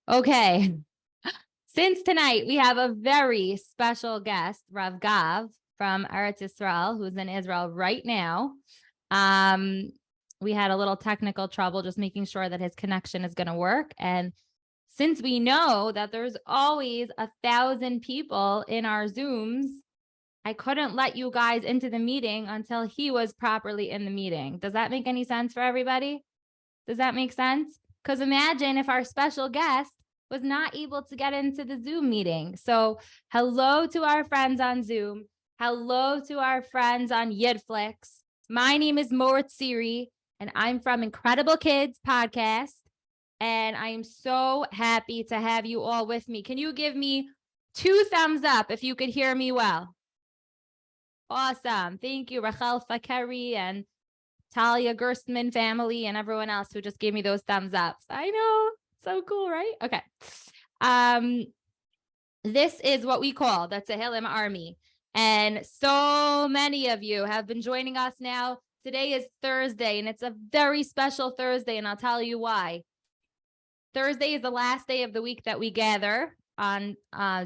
Okay. Since tonight we have a very special guest, Rav Gav from Eretz Yisrael, who's in Israel right now. We had a little technical trouble just making sure that his connection is going to work. And since we know that there's always 1,000 people in our Zooms, I couldn't let you guys into the meeting until he was properly in the meeting. Does that make any sense for everybody? Does that make sense? Because imagine if our special guest was not able to get into the Zoom meeting. So hello to our friends on Zoom. Hello to our friends on Yidflix. My name is Moritz Siri, and I'm from InKredible Kids podcast. And I am so happy to have you all with me. Can you give me 2 thumbs up if you could hear me well? Awesome. Thank you, Rachel Fakeri and Talia Gerstmann family and everyone else who just gave me those thumbs ups. I know. So cool, right? Okay. This is what we call the Tehillim Army. And so many of you have been joining us now. Today is Thursday, and it's a very special Thursday, and I'll tell you why. Thursday is the last day of the week that we gather on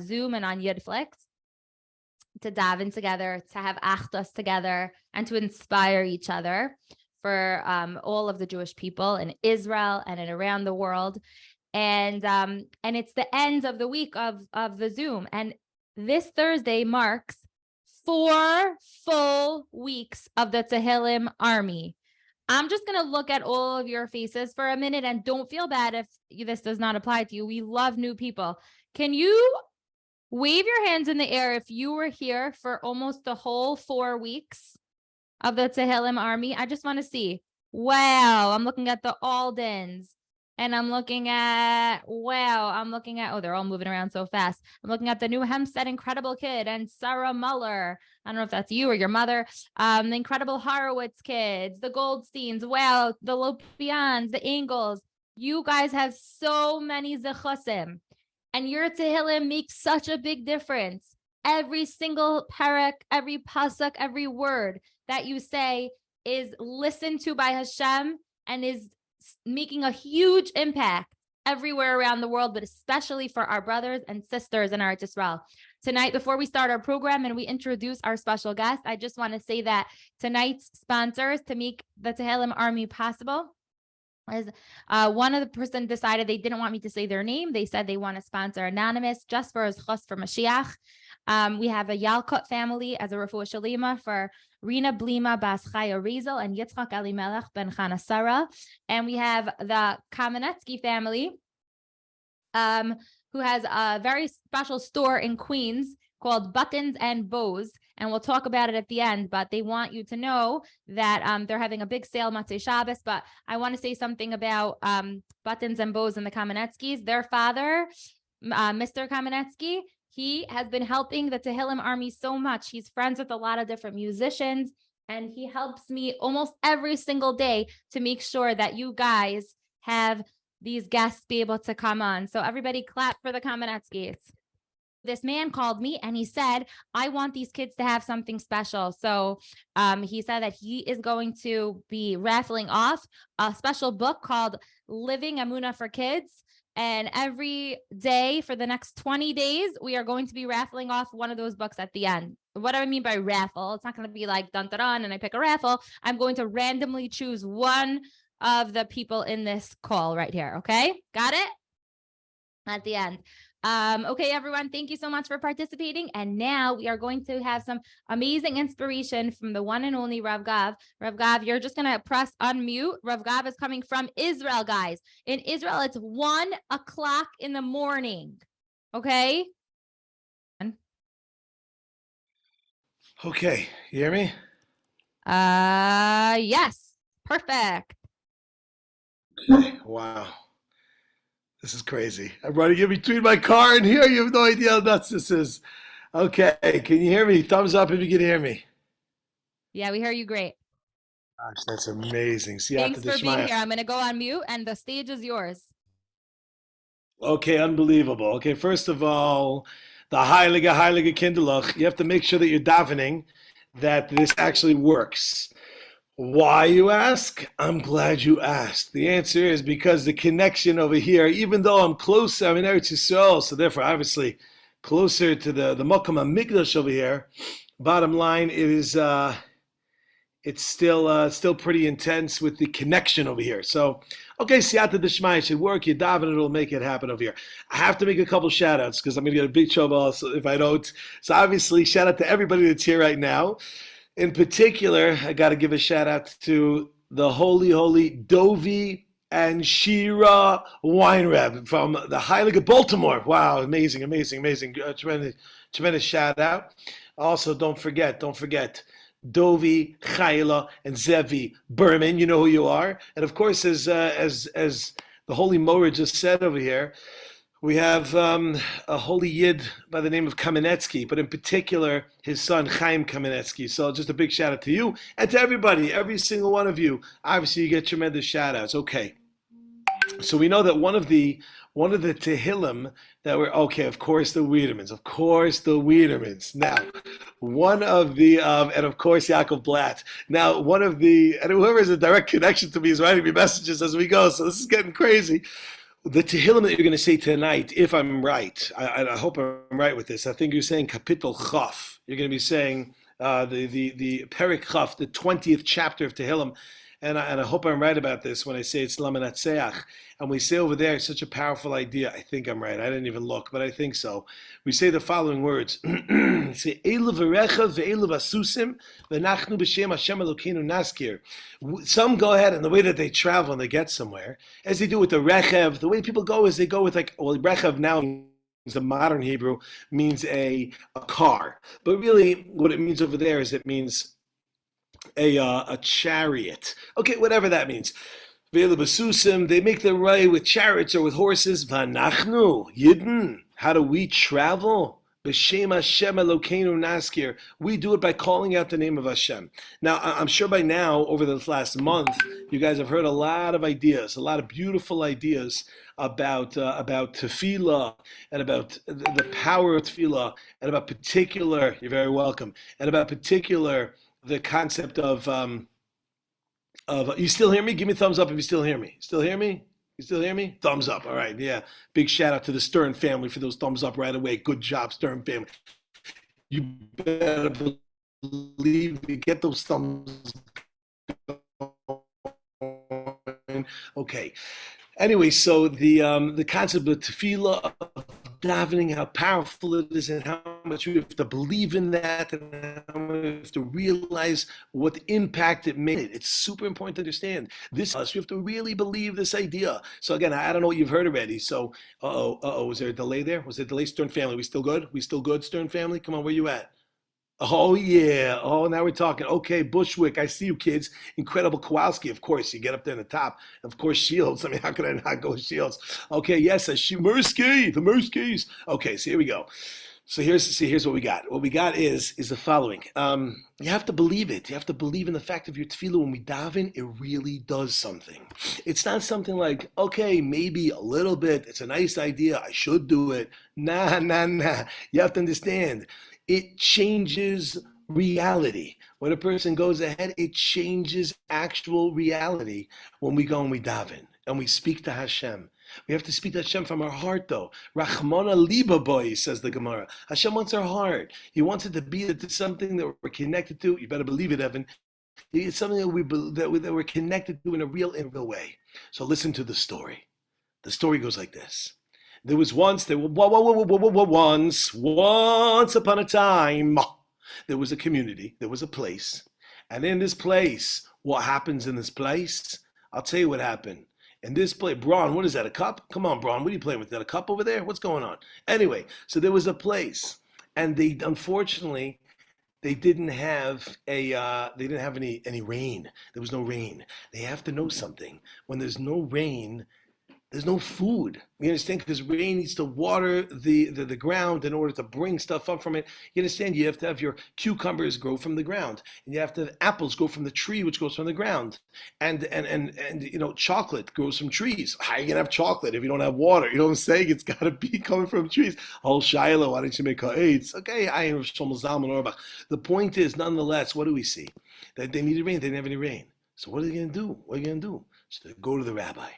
Zoom and on Yidflix to daven together, to have achdos together, and to inspire each other for all of the Jewish people in Israel and around the world. And it's the end of the week of the Zoom. And this Thursday marks 4 full weeks of the Tehillim Army. I'm just going to look at all of your faces for a minute, and don't feel bad if this does not apply to you. We love new people. Can you wave your hands in the air if you were here for almost the whole 4 weeks of the Tehillim Army? I just want to see. Wow, I'm looking at the Aldens. And I'm looking at, oh, they're all moving around so fast. I'm looking at the New Hempstead Incredible Kid and Sarah Muller. I don't know if that's you or your mother. The Incredible Horowitz kids, the Goldsteins. Wow, the Lopians, the Angles. You guys have so many zechusim. And your Tehillim makes such a big difference. Every single perek, every pasuk, every word that you say is listened to by Hashem and is making a huge impact everywhere around the world, but especially for our brothers and sisters in Eretz Yisrael. Tonight, before we start our program and we introduce our special guest, I just want to say that tonight's sponsors to make the Tehillim Army possible is one of the person decided they didn't want me to say their name. They said they want to sponsor anonymous just for Zchus for Mashiach. We have a Yalkut family as a refuah shalima for Rina Blima Bas Chaya Rizel and Yitzchak Elimelech ben Chana Sarah. And we have the Kamenetsky family, who has a very special store in Queens called Buttons and Bows. And we'll talk about it at the end, but they want you to know that they're having a big sale Matzei Shabbos. But I want to say something about Buttons and Bows and the Kamenetskys. Their father, Mr. Kamenetsky, he has been helping the Tehillim Army so much. He's friends with a lot of different musicians, and he helps me almost every single day to make sure that you guys have these guests be able to come on. So everybody clap for the Kamenetskys. This man called me and he said, I want these kids to have something special. So he said that he is going to be raffling off a special book called Living Emunah for Kids. And every day for the next 20 days, we are going to be raffling off one of those books at the end. What do I mean by raffle? It's not going to be like dun dun dun and I pick a raffle. I'm going to randomly choose one of the people in this call right here. Okay, got it? At the end. Okay, everyone, thank you so much for participating. And now we are going to have some amazing inspiration from the one and only Rav Gav. Rav Gav, you're just going to press unmute. Rav Gav is coming from Israel, guys. In Israel, it's 1 o'clock in the morning. Okay? Okay, you hear me? Yes. Perfect. Okay, wow. This is crazy. I'm running in between my car and here. You have no idea how nuts this is. Okay, can you hear me? Thumbs up if you can hear me. Yeah, we hear you great. Gosh, that's amazing. Thanks for being here. I'm going to go on mute and the stage is yours. Okay, unbelievable. Okay, first of all, the Heilige Kinderlach, you have to make sure that you're davening that this actually works. Why, you ask? I'm glad you asked. The answer is because the connection over here, even though I'm closer, I'm in Eretz Yisrael, so therefore obviously closer to the Mokum HaMikdash over here. Bottom line, it's still pretty intense with the connection over here. So, okay, Siyata Dishmai should work. You daven, it'll make it happen over here. I have to make a couple shout outs because I'm going to get a big trouble if I don't. So, obviously, shout out to everybody that's here right now. In particular, I got to give a shout out to the holy Dovi and Shira Weinreb from the Heilige of Baltimore. Wow, amazing. Tremendous shout out. Also, don't forget, Dovi, Chayla, and Zevi Berman. You know who you are. And of course, as the Holy Morah just said over here, we have a holy Yid by the name of Kamenetsky, but in particular, his son, Chaim Kamenetsky. So just a big shout out to you and to everybody, every single one of you. Obviously, you get tremendous shout outs. Okay. So we know that one of the Tehillim that were, okay, of course the Wiedemans. Now, one of the, and of course Yaakov Blatt. Now, one of the, and whoever has a direct connection to me is writing me messages as we go, so this is getting crazy. The Tehillim that you're going to say tonight, if I'm right, I hope I'm right with this. I think you're saying Kapitel Chaf. You're going to be saying the Perek Chaf, the 20th chapter of Tehillim. And I hope I'm right about this when I say it's Lamanatseach. And we say over there, it's such a powerful idea. I think I'm right. I didn't even look, but I think so. We say the following words. Say, Eilu v'rechav ve'eilu v'asusim v'nachnu b'shem Hashem Elokeinu naskir. Some go ahead, and the way that they travel and they get somewhere, as they do with the rechav, the way people go is they go with rechav now means the modern Hebrew means a car. But really, what it means over there is it means a chariot. Okay, whatever that means. They make their way with chariots or with horses. Vanachnu, Yidden, how do we travel? B'Shem Hashem Elokeinu naskir. We do it by calling out the name of Hashem. Now, I'm sure by now, over this last month, you guys have heard a lot of ideas, a lot of beautiful ideas about tefillah and about the power of tefillah and about particular, you're very welcome, and about particular the concept of you still hear me? Give me a thumbs up if you still hear me. Still hear me? You still hear me? Thumbs up. All right. Yeah. Big shout out to the Stern family for those thumbs up right away. Good job, Stern family. You better believe you get those thumbs. Okay. Anyway, so the concept of tefillah, of davening, how powerful it is, and how much we have to believe in that, and how we have to realize what impact it made. It's super important to understand this. We have to really believe this idea. So again, I don't know what you've heard already. So, was there a delay there? Was there a delay? Stern family, we still good? We still good, Stern family? Come on, where you at? Oh, yeah. Oh, now we're talking. Okay, Bushwick, I see you kids. InKredible Kowalski, of course. You get up there in the top. Of course, Shields. I mean, how could I not go Shields? Okay, yes, Mursky, the Murskys. Okay, so here we go. So here's what we got. What we got is the following. You have to believe it. You have to believe in the fact of your tefillah. When we daven, it really does something. It's not something like, okay, maybe a little bit. It's a nice idea. I should do it. Nah. You have to understand. It changes reality. When a person goes ahead, it changes actual reality when we go and we daven and we speak to Hashem. We have to speak to Hashem from our heart, though. Rachmana liba boy, says the Gemara. Hashem wants our heart. He wants it to be that it's something that we're connected to. You better believe it, Evan. It's something that we're connected to in a real way. So listen to the story. The story goes like this. There was once upon a time, there was a community, there was a place. And in this place, what happens in this place? I'll tell you what happened. In this place, Braun, what is that, a cup? Come on, Braun, what are you playing with? Is that a cup over there? What's going on? Anyway, so there was a place. And they, unfortunately, they didn't have any rain. There was no rain. They have to know something. When there's no rain, There's no food. You understand? Because rain needs to water the ground in order to bring stuff up from it. You understand? You have to have your cucumbers grow from the ground, and you have to have apples grow from the tree, which grows from the ground, and chocolate grows from trees. How are you gonna have chocolate if you don't have water? You know what I'm saying? It's got to be coming from trees. Oh, Shiloh, why don't you make ha'etz? Okay, I am Shlomo Zalman Auerbach. The point is, nonetheless, what do we see? That they needed rain. They didn't have any rain. So what are they gonna do? What are you gonna do? So they go to the rabbi.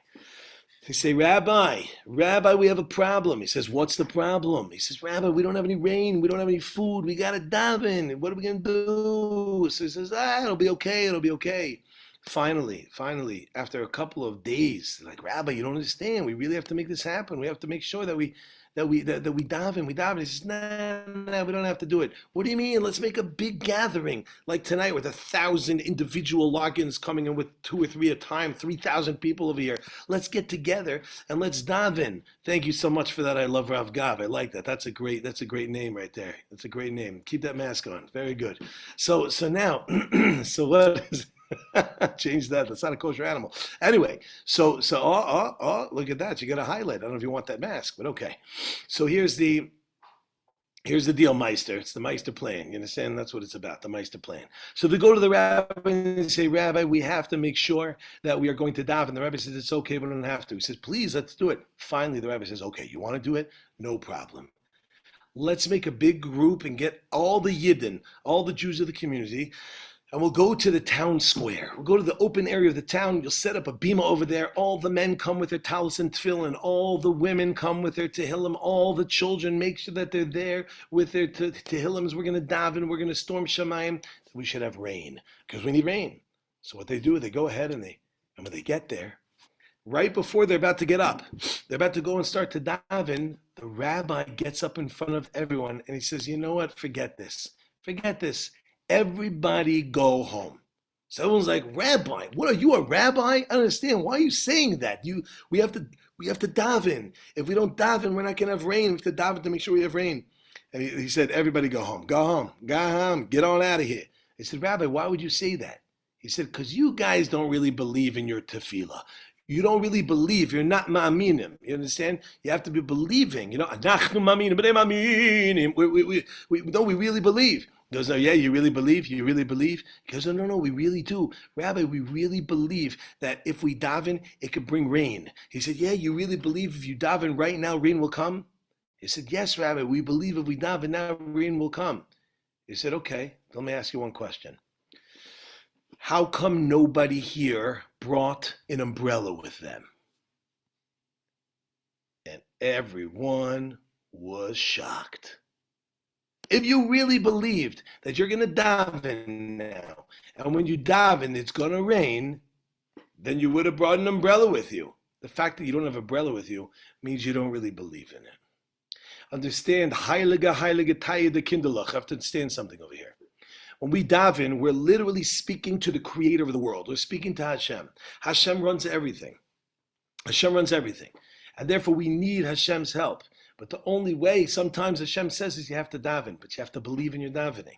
They say, Rabbi, we have a problem. He says, what's the problem? He says, Rabbi, we don't have any rain. We don't have any food. We got to daven. What are we going to do? So he says, it'll be okay. It'll be okay. Finally, after a couple of days, they're like, Rabbi, you don't understand. We really have to make this happen. We have to make sure that we daven. He says, no, we don't have to do it. What do you mean? Let's make a big gathering like tonight with 1,000 individual logins coming in with 2 or 3 at a time, 3,000 people over here. Let's get together and let's daven. Thank you so much for that. I love Rav Gav. I like that. That's a great name right there. That's a great name. Keep that mask on. Very good. So now, so what is change that. That's not a kosher animal. Anyway, so look at that. You got a highlight. I don't know if you want that mask, but okay. So here's the deal, Meister. It's the Meister plan. You understand? That's what it's about, the Meister plan. So they go to the rabbi and they say, Rabbi, we have to make sure that we are going to daven. The rabbi says, it's okay, we don't have to. He says, please, let's do it. Finally, the rabbi says, okay, you want to do it? No problem. Let's make a big group and get all the Yidden, all the Jews of the community, and we'll go to the town square. We'll go to the open area of the town. You'll set up a bima over there. All the men come with their talis and tefillin. All the women come with their Tehillim. All the children, make sure that they're there with their Tehillims. We're going to daven. We're going to storm Shamayim. We should have rain because we need rain. So what they do, they go ahead and when they get there, right before they're about to get up, they're about to go and start to daven, the rabbi gets up in front of everyone and he says, you know what? Forget this. Everybody go home. So everyone's like, Rabbi, what are you, a rabbi? I don't understand. Why are you saying that? We have to daven. If we don't daven, we're not going to have rain. We have to daven to make sure we have rain. And he said, everybody go home. Get on out of here. He said, Rabbi, why would you say that? He said, because you guys don't really believe in your tefillah. You don't really believe. You're not ma'aminim. You understand? You have to be believing. Anachnu ma'aminim, b'nei ma'aminim. We really believe. He goes, yeah, you really believe? You really believe? He goes, no, we really do. Rabbi, we really believe that if we daven, it could bring rain. He said, yeah, you really believe if you daven right now, rain will come? He said, yes, Rabbi, we believe if we daven now, rain will come. He said, okay, let me ask you one question. How come nobody here brought an umbrella with them? And everyone was shocked. If you really believed that you're going to daven now, and when you daven it's going to rain, then you would have brought an umbrella with you. The fact that you don't have an umbrella with you means you don't really believe in it. Understand, heilige tayed the kinderlach. I have to understand something over here. When we daven, we're literally speaking to the creator of the world. We're speaking to Hashem. Hashem runs everything. And therefore we need Hashem's help. But the only way sometimes Hashem says is you have to daven, but you have to believe in your davening.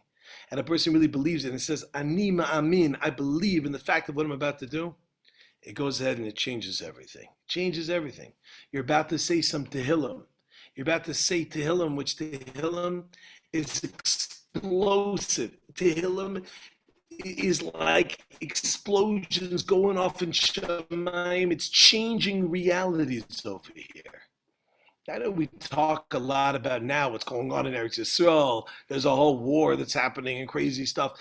And a person really believes it and says, Ani ma'amin, I believe in the fact of what I'm about to do. It goes ahead and it changes everything. You're about to say some Tehillim. You're about to say Tehillim, which Tehillim is explosive. Tehillim is like explosions going off in Shamayim. It's changing realities over here. I know we talk a lot about now what's going on in Eretz Yisrael. There's a whole war that's happening and crazy stuff.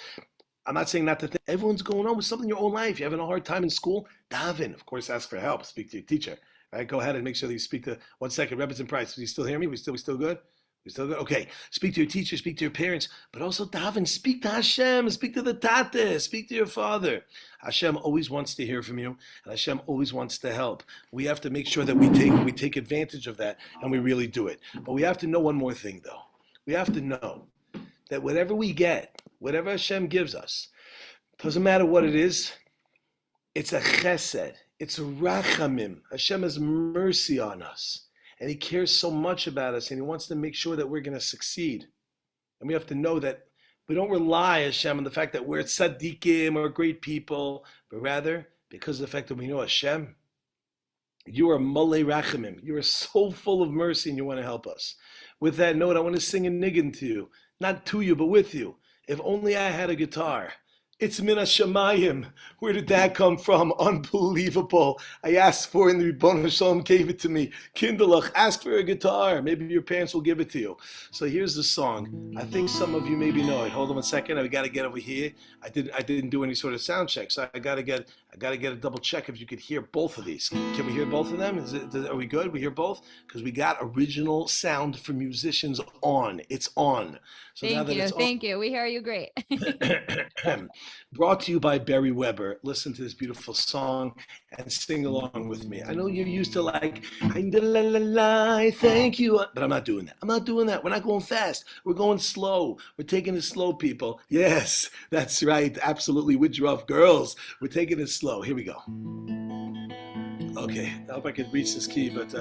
I'm not saying not to think. Everyone's going on with something in your own life. You're having a hard time in school? Daven. Of course, ask for help. Speak to your teacher. Right? Go ahead and make sure that you speak to, 1 second, Rebbe's in Price. Do you still hear me? We still good? We still good? Okay. Speak to your teacher, speak to your parents, but also daven. Speak to Hashem, speak to the Tate, speak to your father. Hashem always wants to hear from you, and Hashem always wants to help. We have to make sure that we take advantage of that, and we really do it. But we have to know one more thing, though. We have to know that whatever we get, whatever Hashem gives us, doesn't matter what it is, it's a chesed, it's a rachamim. Hashem has mercy on us. And he cares so much about us, and he wants to make sure that we're going to succeed. And we have to know that we don't rely, Hashem, on the fact that we're tzaddikim or great people, but rather because of the fact that we know Hashem You are Malei Rachamim. You are so full of mercy and you want to help us. With that note, I want to sing a niggin to you. Not to you, but with you. If only I had a guitar. It's Mina Shemayim. Where did that come from? Unbelievable. I asked for it and the Ribbon Hashem gave it to me. Kinderlach, ask for a guitar. Maybe your parents will give it to you. So here's the song. I think some of you maybe know it. Hold on 1 second. I got to get over here. I didn't do any sort of sound check, so I got to get a double check if you could hear both of these. Can we hear both of them? Are we good? We hear both? Because we got original sound for musicians on. It's on. So Thank you. We hear you great. Brought to you by Barry Weber. Listen to this beautiful song and sing along with me. I know you're used to like, thank you, but I'm not doing that. We're not going fast. We're going slow. We're taking it slow, people. Yes, that's right. Absolutely. With rough girls. We're taking it slow. Here we go. Okay, I hope I could reach this key, but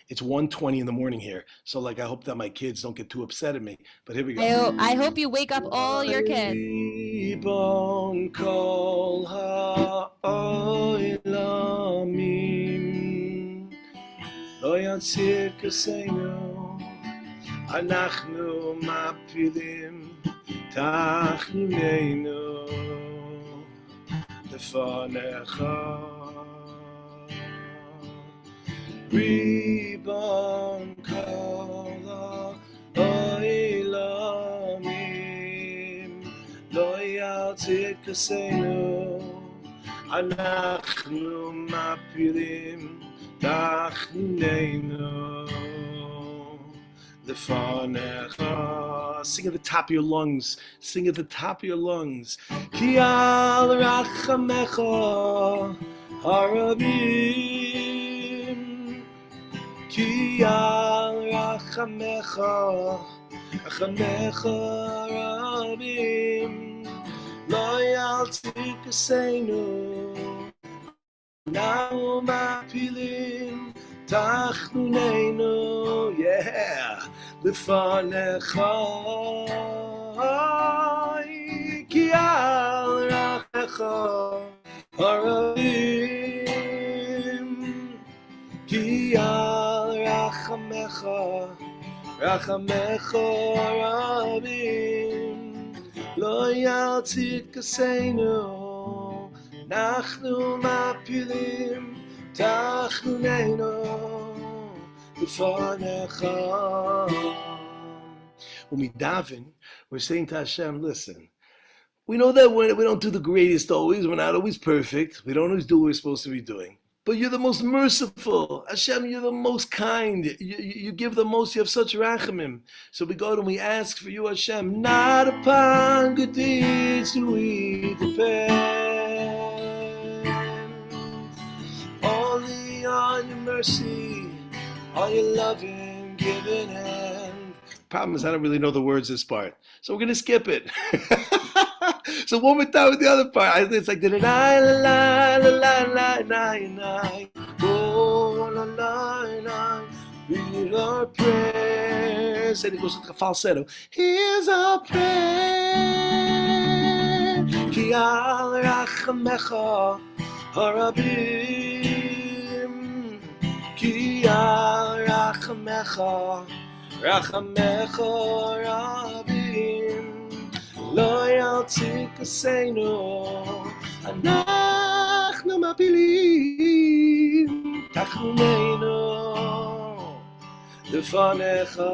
it's 1:20 in the morning here. So like, I hope that my kids don't get too upset at me, but here we go. I hope you wake up all your kids. Ribon kol ha'olamim lo yaltzid kaseinu anachnu mapilim tachneinu lefanecha. Sing at the top of your lungs. Sing at the top of your lungs. Ki al rachamecha harabim. Ki al rachamecha rabim lo yaltzid kaseinu na'u mapilim tachnuneinu. Yeah, lefanecha ki al rachamecha harabim ki al rachamecha rabim lo yaltzid kaseinu nachnu mapilim tachnuneinu lefanecha. When we daven, we're saying to Hashem, listen, we know that we don't do the greatest always, we're not always perfect, we don't always do what we're supposed to be doing. But you're the most merciful. Hashem, you're the most kind. You give the most. You have such rachamim. So we go and we ask for you, Hashem. Not upon good deeds do we depend. Only on your mercy, on your loving, giving hand. Problem is, I don't really know the words of this part. So we're going to skip it. So one more time with the other part. It's like, la la la la la la la, oh la la la, read our prayers. And it goes like a falsetto. Here's our prayer. Ki al rachamecha harabim. Ki al rachamecha rabim. Lo yaltzid kaseinu anachnu mapilim tachnuneinu lefanecha.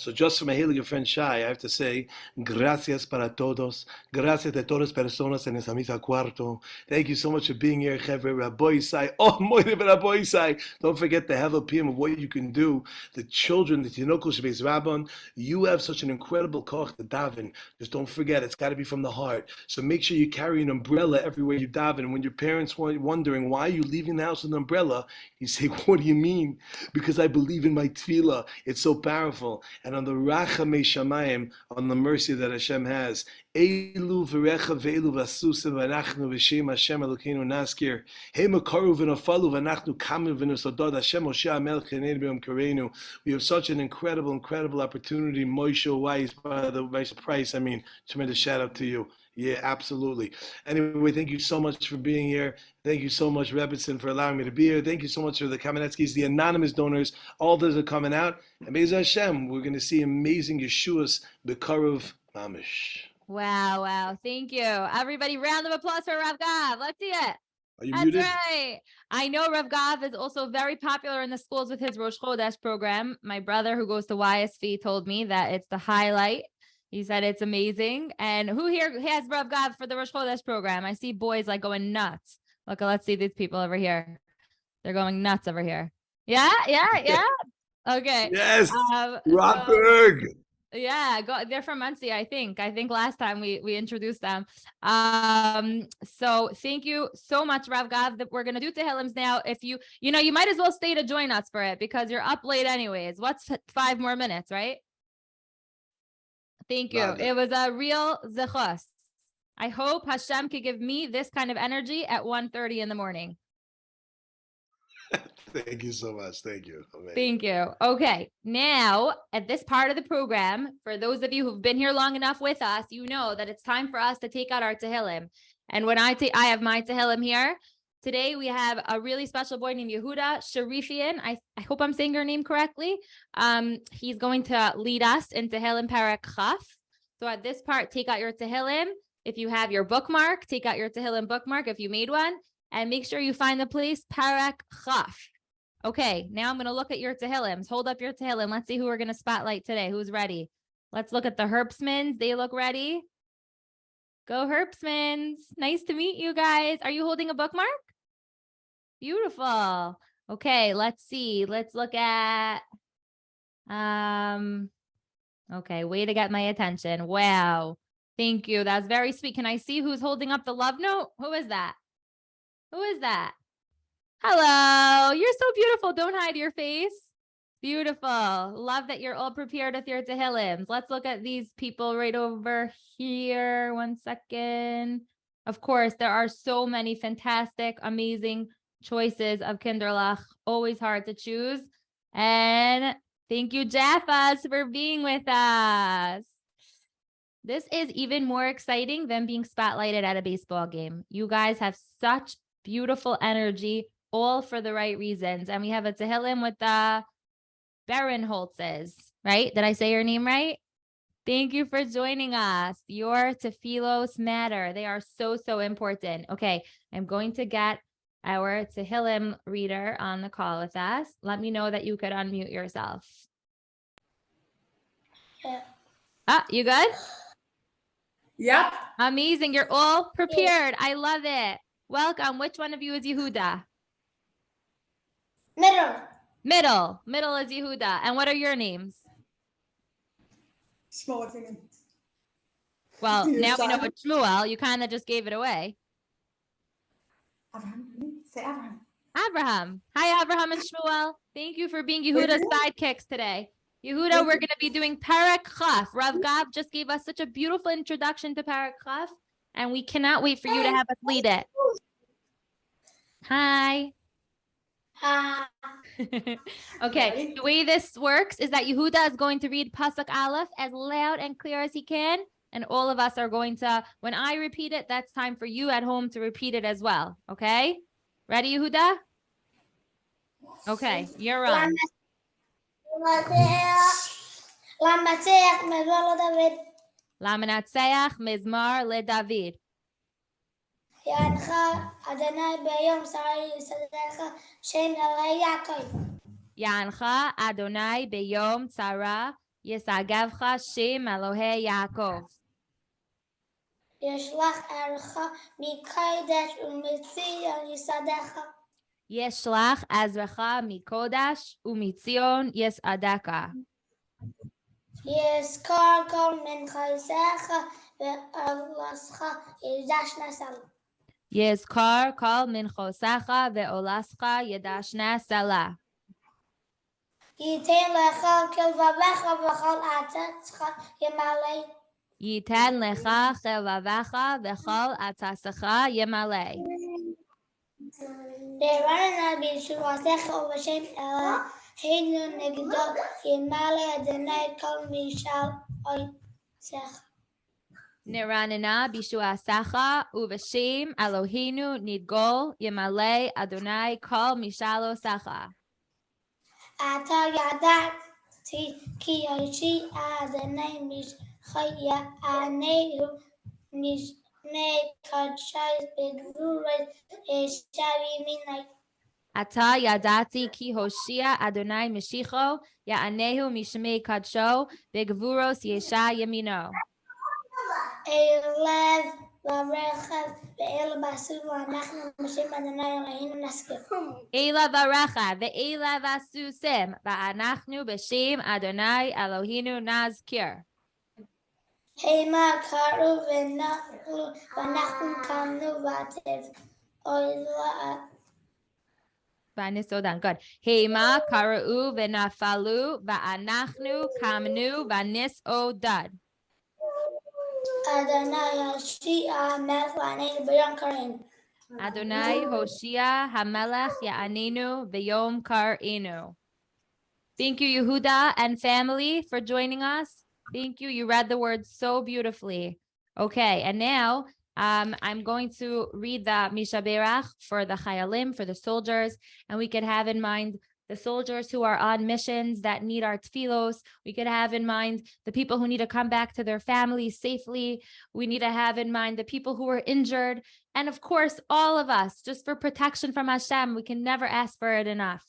So just for my Heilige friend Shai, I have to say, gracias para todos. Gracias a todas personas en esa misa cuarto. Thank you so much for being here, Chevre. Rabbi Isai. Oh, Moire Rabbi Isai. Don't forget the Hevel PM of what you can do. The children, the Tinokos Shabes Rabban, you have such an incredible koch to daven. Just don't forget, it's got to be from the heart. So make sure you carry an umbrella everywhere you daven. And when your parents were wondering, why are you leaving the house with an umbrella? You say, what do you mean? Because I believe in my tefillah. It's so powerful. And on the Rachamei Shamayim, on the mercy that Hashem has, Elu v'recha ve'elu v'asusim v'anachnu v'shem Hashem Elokeinu naskir. Hema karu v'nafalu v'anachnu kamu v'nusodod Hashem Moshe HaMelech Eneinu b'yom kareinu. We have such an incredible opportunity. Moshe Weiss, by the way, price. I mean, tremendous shout out to you. Yeah, absolutely. Anyway, thank you so much for being here. Thank you so much, Rebbetzin, for allowing me to be here. Thank you so much for the Kamenetskis, the anonymous donors. All those are coming out. And Be'ez Hashem, we're going to see amazing Yeshuas, B'Karuv Mamish. Wow. Thank you. Everybody, round of applause for Rav Gav. Let's see it. Are you That's muted? right. I know Rav Gav is also very popular in the schools with his Rosh Chodesh program. My brother who goes to YSV told me that it's the highlight. He said it's amazing. And who here has Rav Gav for the Rosh Chodesh program? I see boys like going nuts. Look, let's see these people over here. They're going nuts over here. Yeah. Okay. Yes. Rockberg. They're from Muncie, I think. I think last time we introduced them. So thank you so much, Rav Gav. That we're gonna do Tehillims now. If you might as well stay to join us for it because you're up late anyways. What's 5 more minutes, right? Thank you. It was a real zechus. I hope Hashem could give me this kind of energy at 1:30 in the morning. Thank you so much. Thank you. Amazing. Thank you. Okay. Now, at this part of the program, for those of you who've been here long enough with us, you know that it's time for us to take out our Tehillim. And when I have my Tehillim here, today we have a really special boy named Yehuda Sharifian. I hope I'm saying your name correctly. He's going to lead us in Tehillim Perek Chaf. So at this part, take out your Tehillim. If you have your bookmark, take out your Tehillim bookmark if you made one. And make sure you find the place Perek Chaf. Okay, now I'm going to look at your Tehillims. Hold up your Tehillim. Let's see who we're going to spotlight today. Who's ready? Let's look at the Herpsmans. They look ready. Go Herpsmans. Nice to meet you guys. Are you holding a bookmark? Beautiful. Okay, let's see. Let's look at, okay, way to get my attention. Wow. Thank you. That's very sweet. Can I see who's holding up the love note? Who is that? Who is that? Hello. You're so beautiful. Don't hide your face. Beautiful. Love that you're all prepared with your Tehillims. Let's look at these people right over here. 1 second. Of course, there are so many fantastic, amazing choices of Kinderlach. Always hard to choose. And thank you, Jaffas, for being with us. This is even more exciting than being spotlighted at a baseball game. You guys have such beautiful energy, all for the right reasons. And we have a Tehillim with the Berenholtzes, right? Did I say your name right? Thank you for joining us. Your tefillos matter. They are so, so important. Okay, I'm going to get our Tehillim reader on the call with us. Let me know that you could unmute yourself. Yeah. You good? Yep. Amazing. You're all prepared. I love it. Welcome. Which one of you is Yehuda? Middle is Yehuda. And what are your names? Shmuel. Well, now we know what Shmuel. You kind of just gave it away. Abraham. Say Abraham. Abraham. Hi, Abraham and Shmuel. Thank you for being Yehuda's sidekicks today. Yehuda, we're going to be doing Perek Chaf. Rav Gav just gave us such a beautiful introduction to Perek Chaf, and we cannot wait for you to have us lead it. Hi. Hi. Okay, the way this works is that Yehuda is going to read Pasuk Aleph as loud and clear as he can, and all of us are going to, when I repeat it, that's time for you at home to repeat it as well, okay? Ready, Yehuda? Okay, you're on. Lamanatseach Mizmar LeDavid. יענך אדוני ביום שרי יסעדך שם אלוהי יעקב. יענך אדוני ביום צרה ישגבך שם אלוהי יעקב. ישלח עזרך מקודש ומציון יסעדך. ישלח עזרך מקודש ומציון יסעדך. יזכור כל מנחוסיך ועולתך ידשנה סלה. יזכור כל מנחוסיך ועולתך ידשנה סלה. ייתן לך כל לבבך וכל עצתך ימלא. Yiten lecha chelavecha v'chol atasecha yemale. Devarna bishuasecha uvashem Eloheinu negdo yemale Adonai kol mishal oisecha. Niranana bishuasecha uvashem Eloheinu nidgol yemale Adonai kol mishalo secha. Ata yadati ki yoshi Adonai mishchaya anehu nishne kadshai begvuret shavi minai. Ata yadati ki Hoshia Adonai Mishicho Ya'anehu Mishmei Kadsho Begvuros Yesha Yamino. Elev varechav ve'el basu v'anachnu b'shem Adonai Eloheinu naskir. Ela Varecha Ve'ela Vasusim Va'anachnu B'Shem Adonai Elohinu Nazkir. Hema karu v'anachnu kamnu v'atev oila. Vanisodan. Good. Hema Kara'u Ve'nafalu Va'anachnu Kamnu Vanis Odad. Adonai Yoshia Melech V'aneinu b'yom kareinu. Adonai Hoshia Hamelech Ya'anenu V'Yom Kar'enu. Thank you, Yehuda and family, for joining us. Thank you. You read the words so beautifully. Okay, and now I'm going to read the Mishaberach for the Chayalim, for the soldiers, and we could have in mind the soldiers who are on missions that need our tefillos. We could have in mind the people who need to come back to their families safely. We need to have in mind the people who are injured. And of course, all of us, just for protection from Hashem, we can never ask for it enough.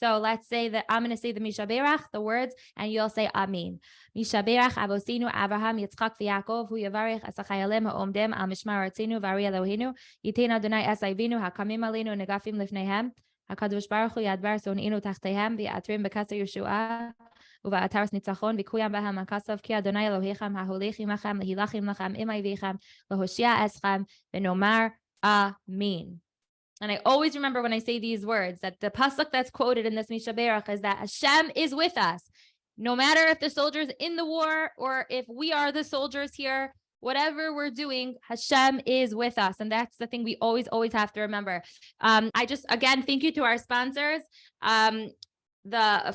So let's say that I'm going to say the Mishaberach, the words, and you'll say Amen. Mishaberach Avosinu Abraham Yitzchak v'Yakov hu yavarich es hachayalim ha'omdim al mishmar atzinu v'ari Eloheinu yitain Adonai es avinu hakamim aleinu negafim lifneihem hakadosh baruch hu yadbar soninu tachtehem v'atrim b'kasser Yeshua uva'ataras nitzachon v'kuyam b'hem hakasav ki Adonai Elohechem ha'holech imachem lehilachim lachem imay v'echem lehoshia eschem v'nomar Amen. And I always remember when I say these words that the pasuk that's quoted in this Mishaberach is that Hashem is with us. No matter if the soldiers in the war or if we are the soldiers here, whatever we're doing, Hashem is with us. And that's the thing we always have to remember. I just, again, thank you to our sponsors.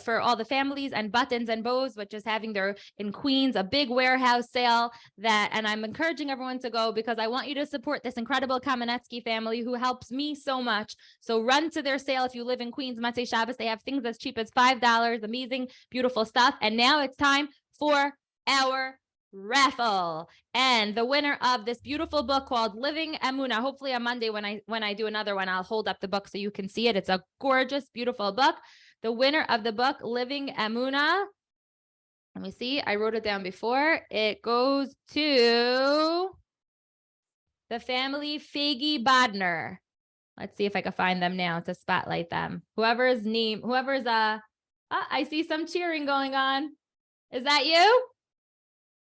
For all the families and Buttons and Bows, which is having their in Queens a big warehouse sale and I'm encouraging everyone to go because I want you to support this incredible Kamenetsky family who helps me so much. So run to their sale if you live in Queens. Motzei Shabbos, they have things as cheap as $5, amazing, beautiful stuff. And now it's time for our raffle, and the winner of this beautiful book called Living Emunah. Hopefully on Monday when I do another one, I'll hold up the book so you can see it. It's a gorgeous, beautiful book. The winner of the book, Living Emunah, let me see, I wrote it down before. It goes to the family Fagi Bodner. Let's see if I can find them now to spotlight them. I see some cheering going on. Is that you?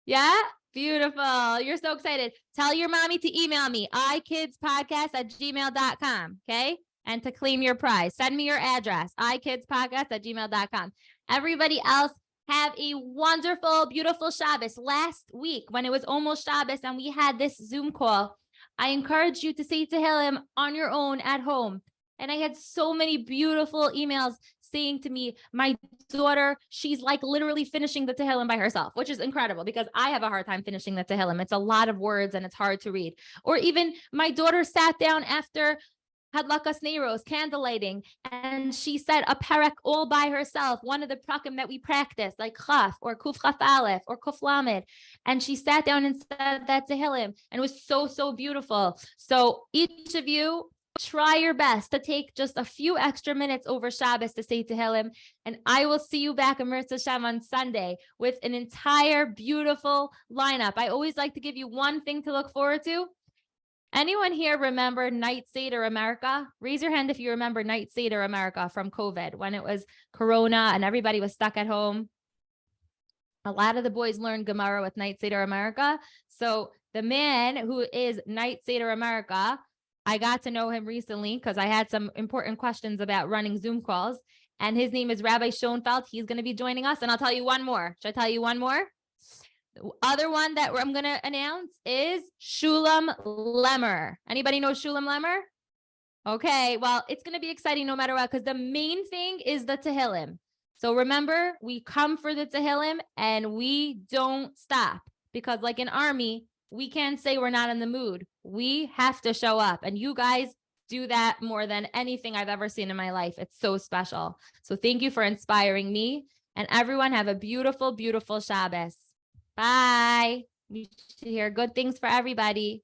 Yeah? Beautiful. You're so excited. Tell your mommy to email me, ikidspodcast@gmail.com, okay? And to claim your prize. Send me your address, ikidspodcast@gmail.com. Everybody else, have a wonderful, beautiful Shabbos. Last week, when it was almost Shabbos and we had this Zoom call, I encouraged you to say Tehillim on your own at home. And I had so many beautiful emails saying to me, my daughter, she's like literally finishing the Tehillim by herself, which is incredible because I have a hard time finishing the Tehillim. It's a lot of words and it's hard to read. Or even my daughter sat down after Hadlakas Neiros, candle lighting, and she said a perek all by herself, one of the prakim that we practice, like Chaf or Kuf Chaf Aleph or Kuf Lamed, and she sat down and said that Tehillim, and it was so, so beautiful. So each of you, try your best to take just a few extra minutes over Shabbos to say Tehillim, and I will see you back in Mirza Hashem on Sunday with an entire beautiful lineup. I always like to give you one thing to look forward to. Anyone here remember Night Seder America? Raise your hand if you remember Night Seder America from COVID, when it was Corona and everybody was stuck at home. A lot of the boys learned Gemara with Night Seder America. So the man who is Night Seder America, I got to know him recently because I had some important questions about running Zoom calls. And his name is Rabbi Schoenfeld. He's going to be joining us. And I'll tell you one more. Should I tell you one more? other one that I'm going to announce is Shulam Lemmer. Anybody know Shulam Lemmer? Okay, well, it's going to be exciting no matter what, because the main thing is the Tehillim. So remember, we come for the Tehillim and we don't stop, because like an army, we can't say we're not in the mood. We have to show up, and you guys do that more than anything I've ever seen in my life. It's so special. So thank you for inspiring me, and everyone have a beautiful, beautiful Shabbos. Bye. We should hear good things for everybody.